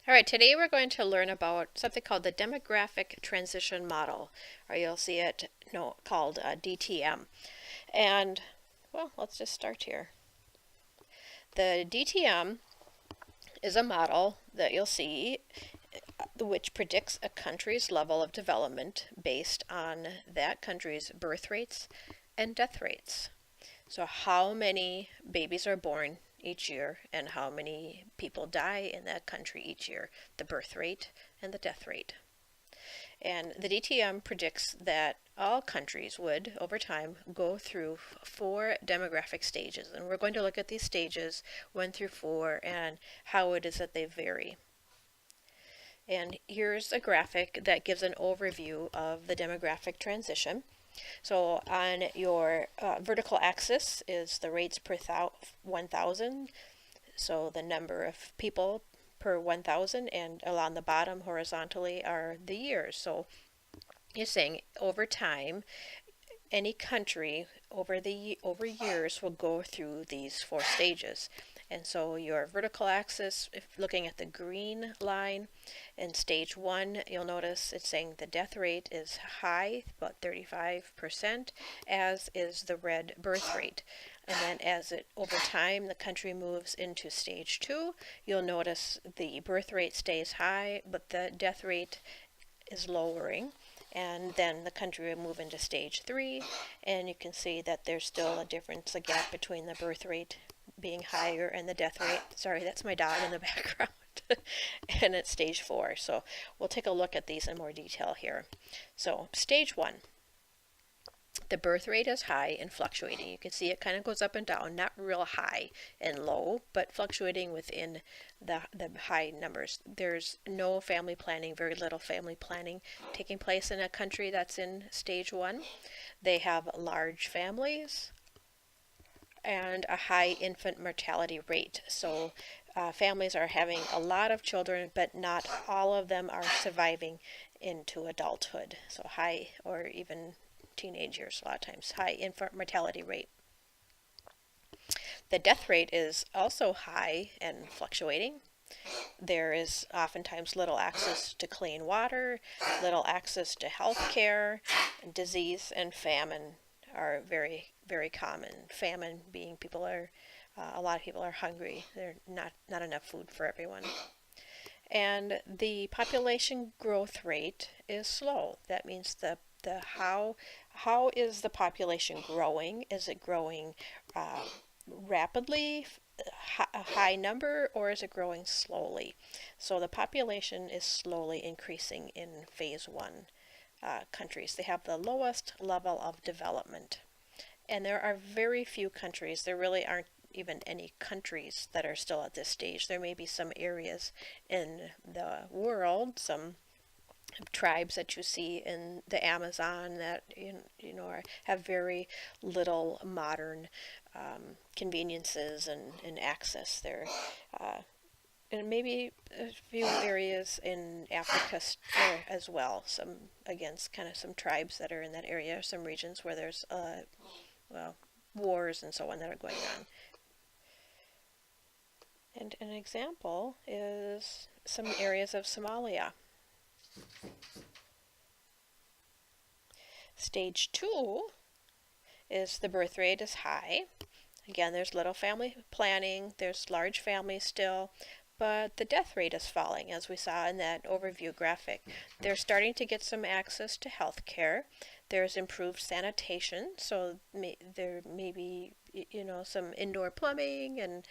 All right, today we're going to learn about something called the demographic transition model, or you'll see it called DTM. And, well, let's just start here. The DTM is a model that you'll see which predicts a country's level of development based on that country's birth rates and death rates. So, how many babies are born each year and how many people die in that country each year, the birth rate and the death rate. And the DTM predicts that all countries would, over time, go through four demographic stages. And we're going to look at these stages, 1 through 4, and how it is that they vary. And here's a graphic that gives an overview of the demographic transition. So on your vertical axis is the rates per 1,000, so the number of people per 1,000, and along the bottom horizontally are the years. So you're saying over time, any country over years will go through these four stages. And so your vertical axis, if looking at the green line in stage 1, you'll notice it's saying the death rate is high, about 35%, as is the red birth rate. And then as it over time the country moves into stage 2, you'll notice the birth rate stays high, but the death rate is lowering. And then the country will move into stage 3, and you can see that there's still a difference, a gap between the birth rate being higher and the death rate. Sorry, that's my dog in the background. And it's stage 4. So we'll take a look at these in more detail here. So stage 1, the birth rate is high and fluctuating. You can see it kind of goes up and down, not real high and low, but fluctuating within the high numbers. There's no family planning, very little family planning taking place in a country that's in stage 1. They have large families and a high infant mortality rate. So families are having a lot of children, but not all of them are surviving into adulthood. So high, or even teenage years, a lot of times, high infant mortality rate. The death rate is also high and fluctuating. There is oftentimes little access to clean water, little access to health care. Disease and famine are very, very common. Famine being a lot of people are hungry. There's not enough food for everyone. And the population growth rate is slow. That means the how is the population growing? Is it growing rapidly, a high number, or is it growing slowly? So the population is slowly increasing in phase 1 countries. They have the lowest level of development. And there are very few countries, there really aren't even any countries that are still at this stage. There may be some areas in the world, some tribes that you see in the Amazon that have very little modern conveniences and access there. And maybe a few areas in Africa as well. Kind of some tribes that are in that area, some regions where there's wars and so on that are going on. And an example is some areas of Somalia. Stage 2 is the birth rate is high. Again, there's little family planning, there's large families still, but the death rate is falling, as we saw in that overview graphic. They're starting to get some access to health care. There's improved sanitation, so there may be some indoor plumbing and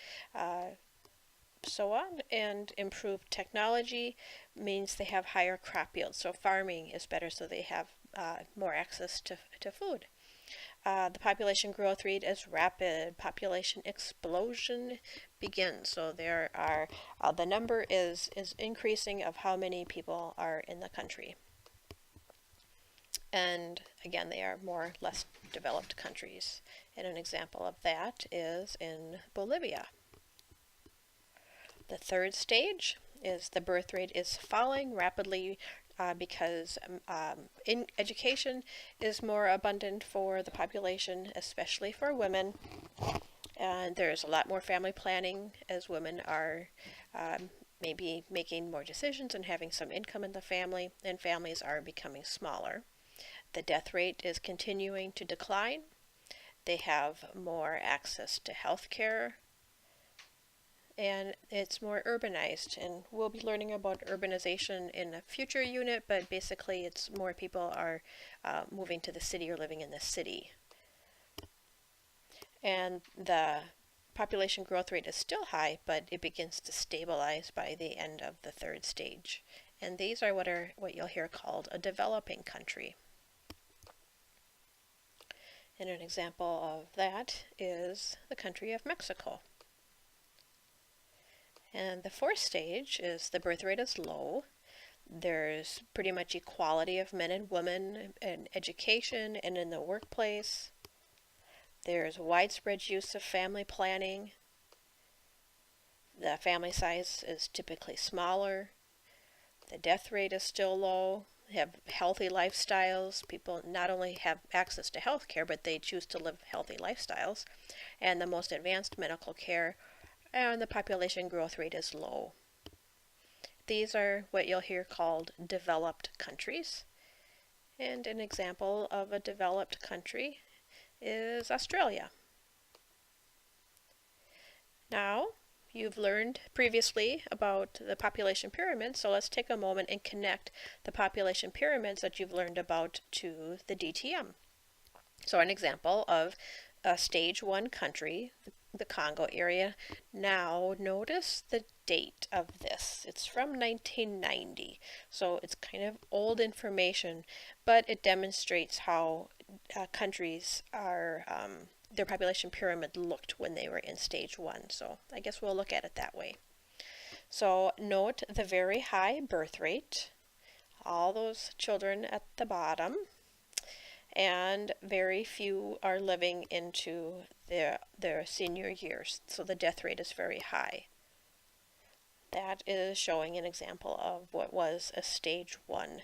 so on, and improved technology means they have higher crop yields. So farming is better, so they have more access to food. The population growth rate is rapid. Population explosion begins. So there are the number is increasing of how many people are in the country. And again, they are more or less developed countries. And an example of that is in Bolivia. The third stage is the birth rate is falling rapidly because education is more abundant for the population, especially for women. And there's a lot more family planning as women are maybe making more decisions and having some income in the family, and families are becoming smaller. The death rate is continuing to decline. They have more access to health care, and it's more urbanized. And we'll be learning about urbanization in a future unit, but basically it's more people are moving to the city or living in the city. And the population growth rate is still high, but it begins to stabilize by the end of the third stage. And these are what you'll hear called a developing country. And an example of that is the country of Mexico. And the fourth stage is the birth rate is low. There's pretty much equality of men and women in education and in the workplace. There's widespread use of family planning. The family size is typically smaller. The death rate is still low. They have healthy lifestyles. People not only have access to health care, but they choose to live healthy lifestyles. And the most advanced medical care, and the population growth rate is low. These are what you'll hear called developed countries. And an example of a developed country is Australia. Now, you've learned previously about the population pyramid, so let's take a moment and connect the population pyramids that you've learned about to the DTM. So an example of a stage 1 country, the Congo area. Now notice the date of this. It's from 1990, so it's kind of old information, but it demonstrates how countries are their population pyramid looked when they were in stage 1. So I guess we'll look at it that way. So note the very high birth rate, all those children at the bottom, and very few are living into their senior years, so the death rate is very high. That is showing an example of what was a stage 1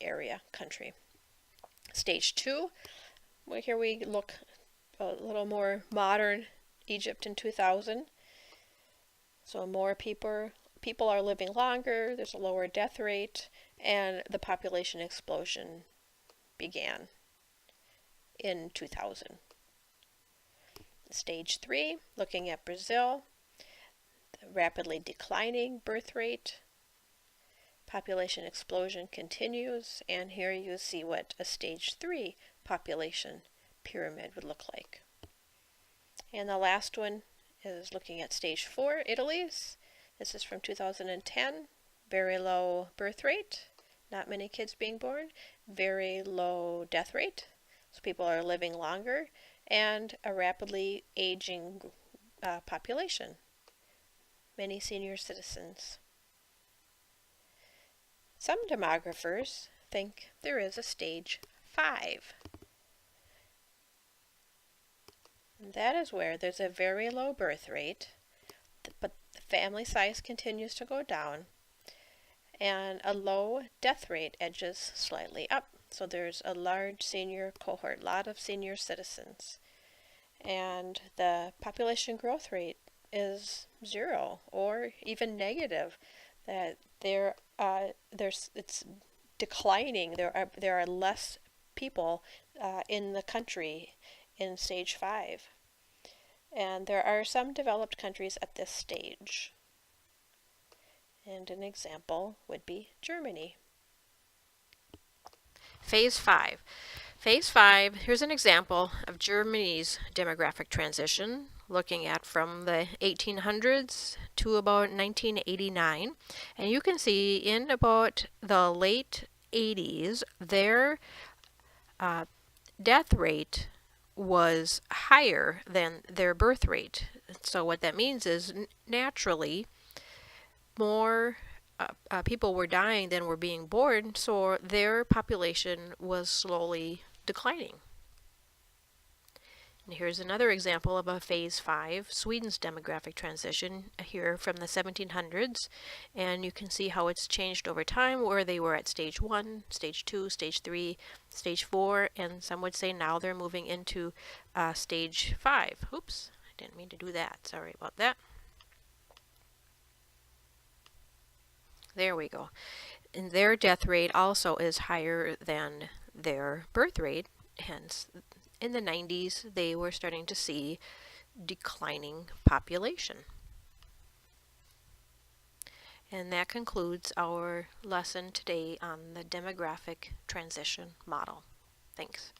area country. Stage 2, well, here we look a little more modern, Egypt in 2000. So more people are living longer, there's a lower death rate, and the population explosion began in 2000. Stage 3, looking at Brazil, the rapidly declining birth rate, population explosion continues, and here you see what a stage 3 population pyramid would look like. And the last one is looking at stage 4, Italy's. This is from 2010, very low birth rate, not many kids being born, very low death rate, so people are living longer, and a rapidly aging population, many senior citizens. Some demographers think there is a stage 5. And that is where there's a very low birth rate, but the family size continues to go down, and a low death rate edges slightly up. So there's a large senior cohort, a lot of senior citizens. And the population growth rate is 0 or even negative. That it's declining. There are less people in the country in stage 5. And there are some developed countries at this stage. And an example would be Germany. Phase 5. Phase 5, here's an example of Germany's demographic transition, looking at from the 1800s to about 1989. And you can see in about the late 80s, their death rate was higher than their birth rate. So what that means is naturally more people were dying than were being born, so their population was slowly declining. And here's another example of a phase 5, Sweden's demographic transition here from the 1700s, and you can see how it's changed over time, where they were at stage 1, stage 2, stage 3, stage 4, and some would say now they're moving into stage 5. Oops, I didn't mean to do that. Sorry about that. And here's another example of a phase 5, Sweden's demographic transition here from the 1700s, and you can see how it's changed over time, where they were at stage 1, stage 2, stage 3, stage 4, and some would say now they're moving into stage 5. There we go. And their death rate also is higher than their birth rate. Hence, in the 90s, they were starting to see declining population. And that concludes our lesson today on the demographic transition model. Thanks.